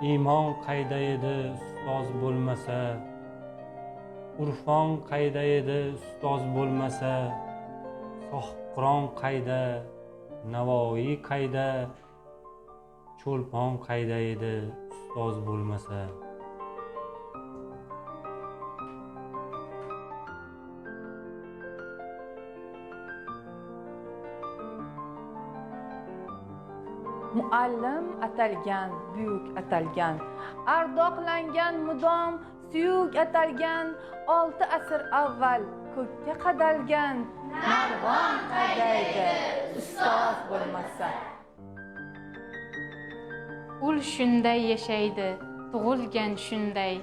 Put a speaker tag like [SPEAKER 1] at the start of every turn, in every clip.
[SPEAKER 1] iymon qayda edi ustoz bo'lmasa, urfon qayda edi ustoz bo'lmasa, sohibqiron qayda, Navoiy qayda, cho'lpon qayda edi ustoz bo'lmasa.
[SPEAKER 2] Muallim atalgan, buyuk atalgan, ardoqlangan mudom, suyuk atalgan, 6 asr avval ko'kka qadalgan, narvon qaydaydi ustoz bo'lmasa.
[SPEAKER 3] Ul shunday yashaydi, tug'ilgan shunday,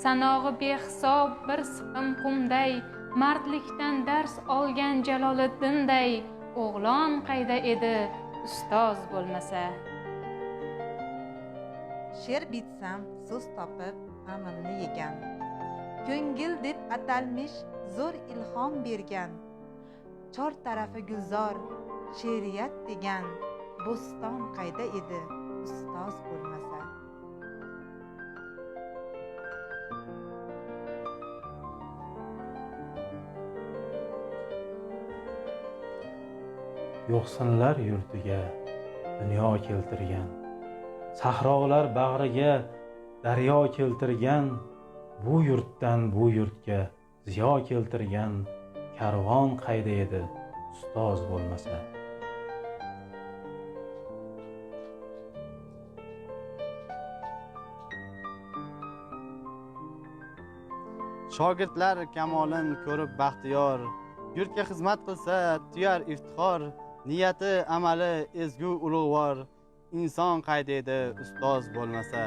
[SPEAKER 3] sanog'i behisob bir siqim qumday, mardlikdan dars olgan Jaloliddinday, o'g'lon qayda edi ustoz bo'lmasa.
[SPEAKER 4] She'r bitsam so'z topib g'amimni yegan, ko'ngil deb atalmish zo'r ilhom bergan, chor tarafi gulzor she'riyat degan, bo'ston qayda edi ustoz bo'lmasa.
[SPEAKER 1] Yo'qsinlar yurtiga dunyo keltirgan, sahrolar bag'riga daryo keltirgan, bu yurtdan bu yurtga ziyo keltirgan, karvon qayda edi ustoz bo'lmasa.
[SPEAKER 5] Shogirdlar kamolin ko'rib baxtiyor, yurtga xizmat qilsa tuyar iftixor, niyati amali ezgu ulug'vor, inson qayda edi ustoz bo'lmasa.